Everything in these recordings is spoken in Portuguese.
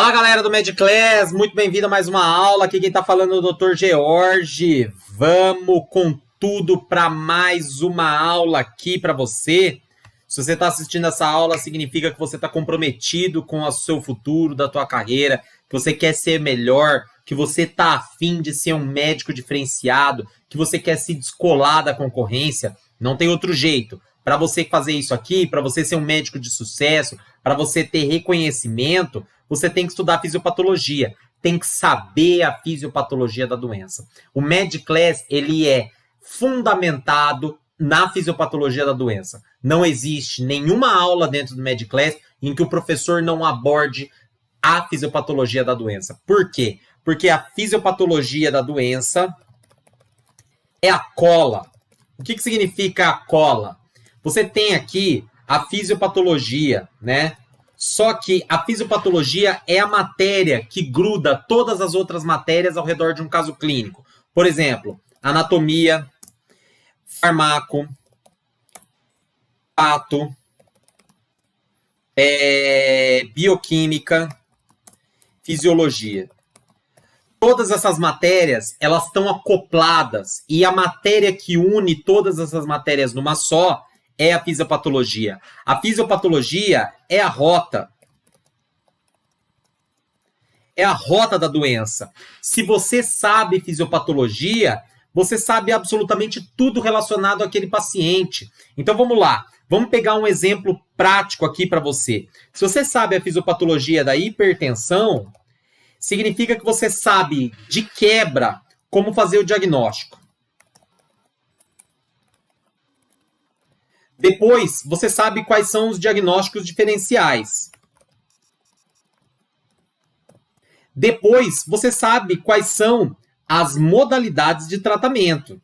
Fala galera do MedClass, muito bem-vindo a mais uma aula. Aqui quem tá falando é o Dr. George. Vamos com tudo para mais uma aula aqui para você. Se você está assistindo essa aula, significa que você está comprometido com o seu futuro, da tua carreira, que você quer ser melhor, que você está afim de ser um médico diferenciado, que você quer se descolar da concorrência. Não tem outro jeito. Para você fazer isso aqui, para você ser um médico de sucesso, para você ter reconhecimento, você tem que estudar fisiopatologia, tem que saber a fisiopatologia da doença. O MedClass, ele é fundamentado na fisiopatologia da doença. Não existe nenhuma aula dentro do MedClass em que o professor não aborde a fisiopatologia da doença. Por quê? Porque a fisiopatologia da doença é a cola. O que significa a cola? Você tem aqui a fisiopatologia, né? Só que a fisiopatologia é a matéria que gruda todas as outras matérias ao redor de um caso clínico. Por exemplo, anatomia, farmaco, pato, bioquímica, fisiologia. Todas essas matérias, elas estão acopladas e a matéria que une todas essas matérias numa só é a fisiopatologia. A fisiopatologia é a rota. É a rota da doença. Se você sabe fisiopatologia, você sabe absolutamente tudo relacionado àquele paciente. Então vamos lá. Vamos pegar um exemplo prático aqui para você. Se você sabe a fisiopatologia da hipertensão, significa que você sabe de quebra como fazer o diagnóstico. Depois, você sabe quais são os diagnósticos diferenciais. Depois, você sabe quais são as modalidades de tratamento.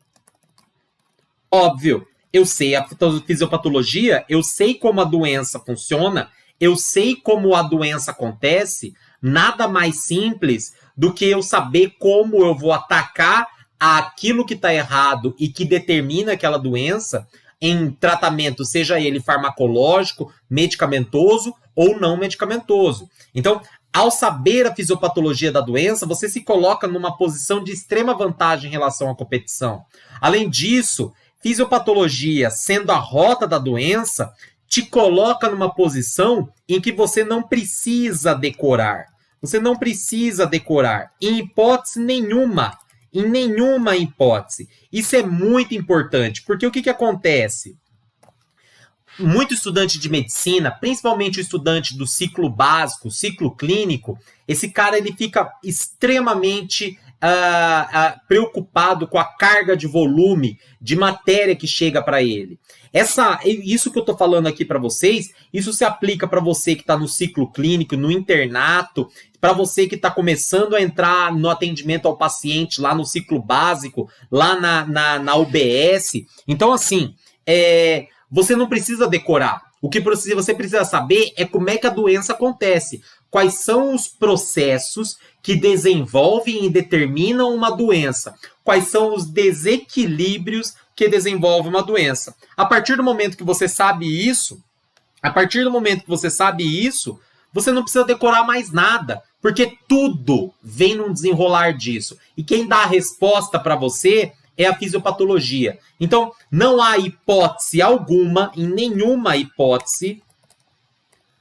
Óbvio, eu sei a fisiopatologia, eu sei como a doença funciona, eu sei como a doença acontece, nada mais simples do que eu saber como eu vou atacar aquilo que está errado e que determina aquela doença em tratamento, seja ele farmacológico, medicamentoso ou não medicamentoso. Então, ao saber a fisiopatologia da doença, você se coloca numa posição de extrema vantagem em relação à competição. Além disso, fisiopatologia, sendo a rota da doença, te coloca numa posição em que você não precisa decorar. Você não precisa decorar, em hipótese nenhuma. Em nenhuma hipótese. Isso é muito importante, porque o que acontece? Muito estudante de medicina, principalmente o estudante do ciclo básico, ciclo clínico, esse cara ele fica extremamente preocupado com a carga de volume de matéria que chega para ele. Isso que eu estou falando aqui para vocês, isso se aplica para você que está no ciclo clínico, no internato, para você que está começando a entrar no atendimento ao paciente lá no ciclo básico, lá na UBS. Então, assim, você não precisa decorar. O que você precisa saber é como é que a doença acontece. Quais são os processos que desenvolvem e determinam uma doença? Quais são os desequilíbrios que desenvolvem uma doença? A partir do momento que você sabe isso, você não precisa decorar mais nada, porque tudo vem num desenrolar disso. E quem dá a resposta para você é a fisiopatologia. Então, não há hipótese alguma, em nenhuma hipótese,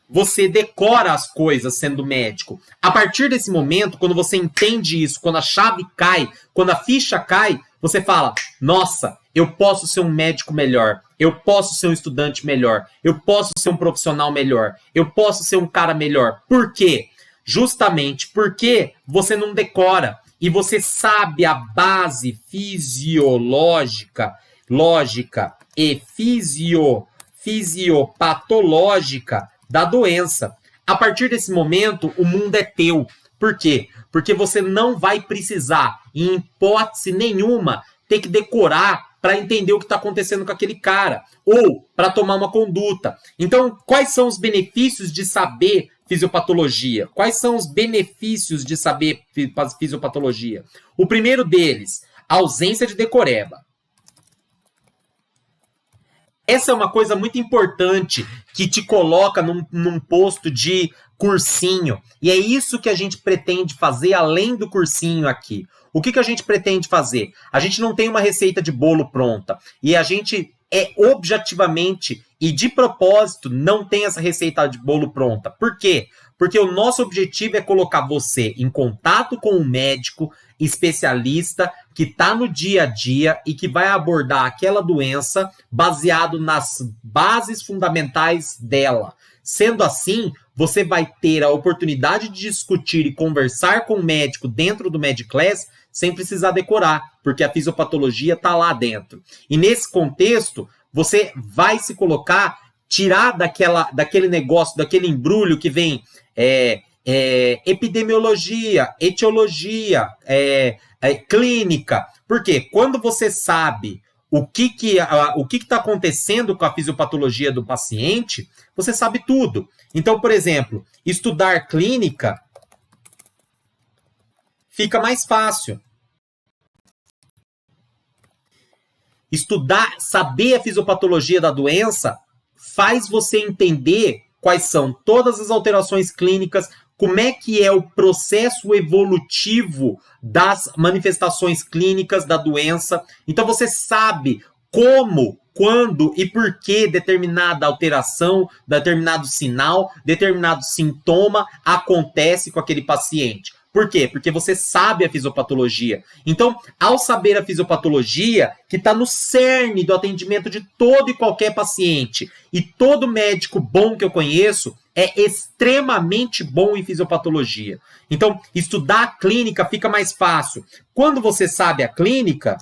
você decora as coisas sendo médico. A partir desse momento, quando você entende isso, quando a chave cai, quando a ficha cai, você fala, nossa, eu posso ser um médico melhor, eu posso ser um estudante melhor, eu posso ser um profissional melhor, eu posso ser um cara melhor. Por quê? Justamente porque você não decora e você sabe a base fisiológica, lógica e fisiopatológica da doença. A partir desse momento, o mundo é teu. Por quê? Porque você não vai precisar, em hipótese nenhuma, ter que decorar para entender o que está acontecendo com aquele cara, ou para tomar uma conduta. Então, quais são os benefícios de saber fisiopatologia? Quais são os benefícios de saber fisiopatologia? O primeiro deles, a ausência de decoreba. Essa é uma coisa muito importante que te coloca num posto de cursinho. E é isso que a gente pretende fazer além do cursinho aqui. O que a gente pretende fazer? A gente não tem uma receita de bolo pronta. E a gente objetivamente e de propósito não tem essa receita de bolo pronta. Por quê? Porque o nosso objetivo é colocar você em contato com um médico especialista que está no dia a dia e que vai abordar aquela doença baseado nas bases fundamentais dela. Sendo assim, você vai ter a oportunidade de discutir e conversar com o médico dentro do Medclass sem precisar decorar, porque a fisiopatologia está lá dentro. E nesse contexto, você vai se colocar, tirar daquele negócio, daquele embrulho que vem epidemiologia, etiologia, clínica. Porque quando você sabe o que está acontecendo com a fisiopatologia do paciente, você sabe tudo. Então, por exemplo, estudar clínica fica mais fácil. Estudar, saber a fisiopatologia da doença faz você entender quais são todas as alterações clínicas, como é que é o processo evolutivo das manifestações clínicas da doença. Então você sabe como, quando e por que determinada alteração, determinado sinal, determinado sintoma acontece com aquele paciente. Por quê? Porque você sabe a fisiopatologia. Então, ao saber a fisiopatologia, que está no cerne do atendimento de todo e qualquer paciente, e todo médico bom que eu conheço é extremamente bom em fisiopatologia. Então, estudar a clínica fica mais fácil. Quando você sabe a clínica,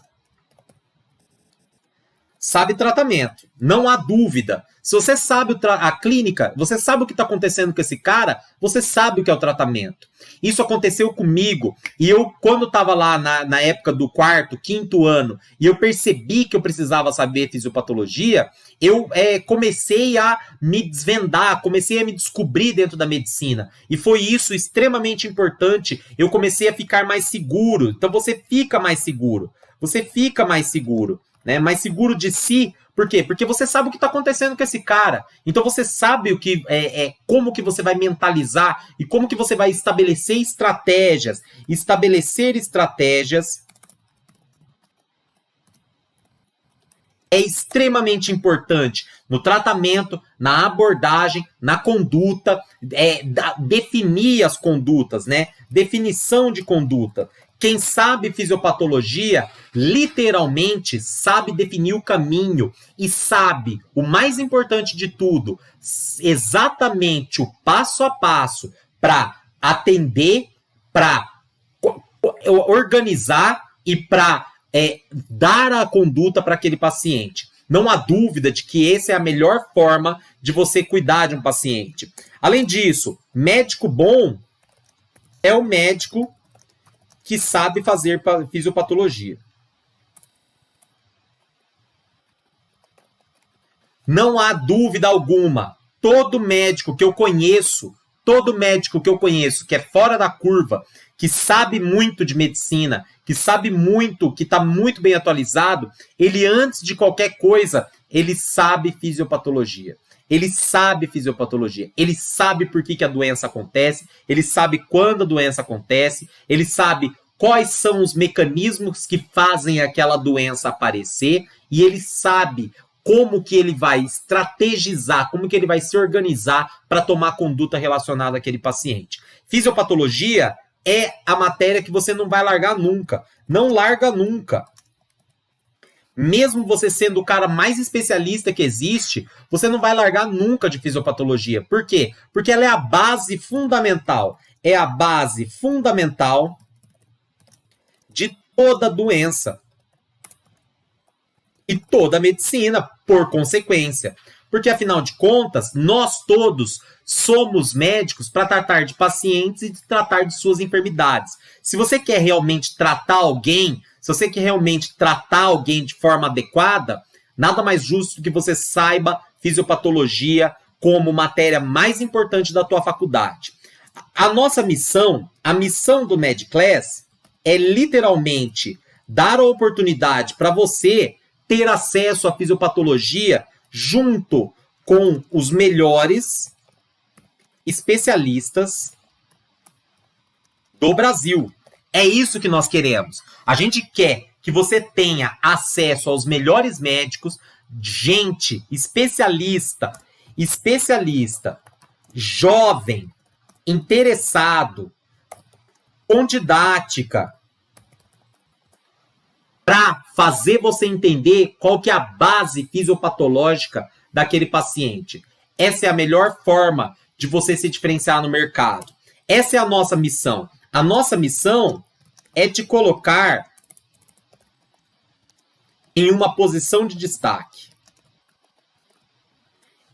sabe tratamento. Não há dúvida. Se você sabe a clínica, você sabe o que está acontecendo com esse cara, você sabe o que é o tratamento. Isso aconteceu comigo. E eu, quando estava lá na época do quarto, quinto ano, e eu percebi que eu precisava saber fisiopatologia, eu comecei a me desvendar, comecei a me descobrir dentro da medicina. E foi isso extremamente importante. Eu comecei a ficar mais seguro. Então você fica mais seguro. Você fica mais seguro. Né, mais seguro de si. Por quê? Porque você sabe o que está acontecendo com esse cara. Então você sabe o que como que você vai mentalizar e como que você vai estabelecer estratégias. Estabelecer estratégias é extremamente importante no tratamento, na abordagem, na conduta, definir as condutas, né? Definição de conduta. Quem sabe fisiopatologia, literalmente, sabe definir o caminho e sabe, o mais importante de tudo, exatamente o passo a passo para atender, para organizar e para dar a conduta para aquele paciente. Não há dúvida de que essa é a melhor forma de você cuidar de um paciente. Além disso, médico bom é o médico que sabe fazer fisiopatologia. Não há dúvida alguma. Todo médico que eu conheço que é fora da curva, que sabe muito de medicina, que sabe muito, que está muito bem atualizado, ele, antes de qualquer coisa, ele sabe fisiopatologia. Ele sabe fisiopatologia, ele sabe por que a doença acontece, ele sabe quando a doença acontece, ele sabe quais são os mecanismos que fazem aquela doença aparecer, e ele sabe como que ele vai estrategizar, como que ele vai se organizar para tomar conduta relacionada àquele paciente. Fisiopatologia é a matéria que você não vai largar nunca. Não larga nunca. Mesmo você sendo o cara mais especialista que existe, você não vai largar nunca de fisiopatologia. Por quê? Porque ela é a base fundamental. É a base fundamental de toda doença. E toda a medicina, por consequência. Porque, afinal de contas, nós todos somos médicos para tratar de pacientes e de tratar de suas enfermidades. Se você quer realmente tratar alguém, se você quer realmente tratar alguém de forma adequada, nada mais justo que você saiba fisiopatologia como matéria mais importante da tua faculdade. A nossa missão, a missão do Medclass, é literalmente dar a oportunidade para você ter acesso à fisiopatologia junto com os melhores especialistas do Brasil. É isso que nós queremos. A gente quer que você tenha acesso aos melhores médicos, gente especialista, jovem, interessado, com didática, para fazer você entender qual que é a base fisiopatológica daquele paciente. Essa é a melhor forma de você se diferenciar no mercado. Essa é a nossa missão. A nossa missão é te colocar em uma posição de destaque.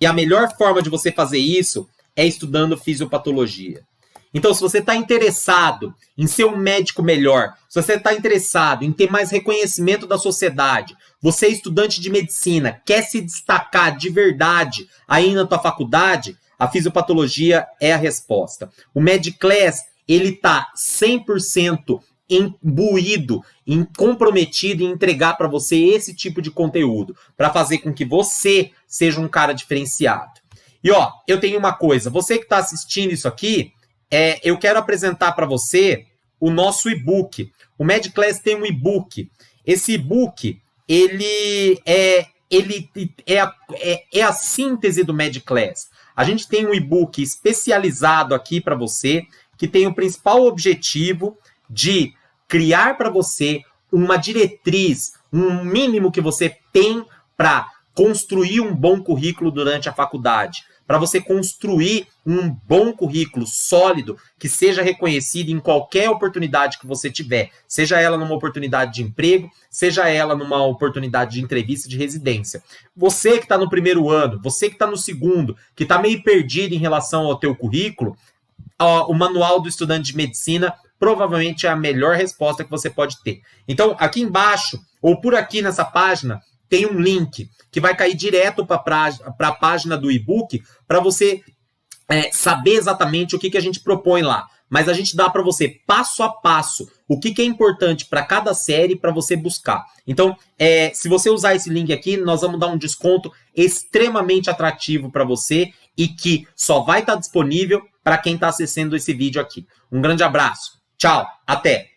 E a melhor forma de você fazer isso é estudando fisiopatologia. Então, se você está interessado em ser um médico melhor, se você está interessado em ter mais reconhecimento da sociedade, você é estudante de medicina, quer se destacar de verdade aí na tua faculdade, a fisiopatologia é a resposta. O MedClass, ele está 100% imbuído, comprometido em entregar para você esse tipo de conteúdo, para fazer com que você seja um cara diferenciado. E ó, eu tenho uma coisa, você que está assistindo isso aqui, eu quero apresentar para você o nosso e-book. O MedClass tem um e-book. Esse e-book, ele é a síntese do MedClass. A gente tem um e-book especializado aqui para você, que tem o principal objetivo de criar para você uma diretriz, um mínimo que você tem para construir um bom currículo durante a faculdade, para você construir um bom currículo sólido que seja reconhecido em qualquer oportunidade que você tiver, seja ela numa oportunidade de emprego, seja ela numa oportunidade de entrevista de residência. Você que está no primeiro ano, você que está no segundo, que está meio perdido em relação ao teu currículo, o Manual do Estudante de Medicina provavelmente é a melhor resposta que você pode ter. Então, aqui embaixo, ou por aqui nessa página, tem um link que vai cair direto para a página do e-book para você saber exatamente o que a gente propõe lá. Mas a gente dá para você, passo a passo, o que é importante para cada série para você buscar. Então, se você usar esse link aqui, nós vamos dar um desconto extremamente atrativo para você e que só vai estar disponível para quem está acessando esse vídeo aqui. Um grande abraço. Tchau. Até.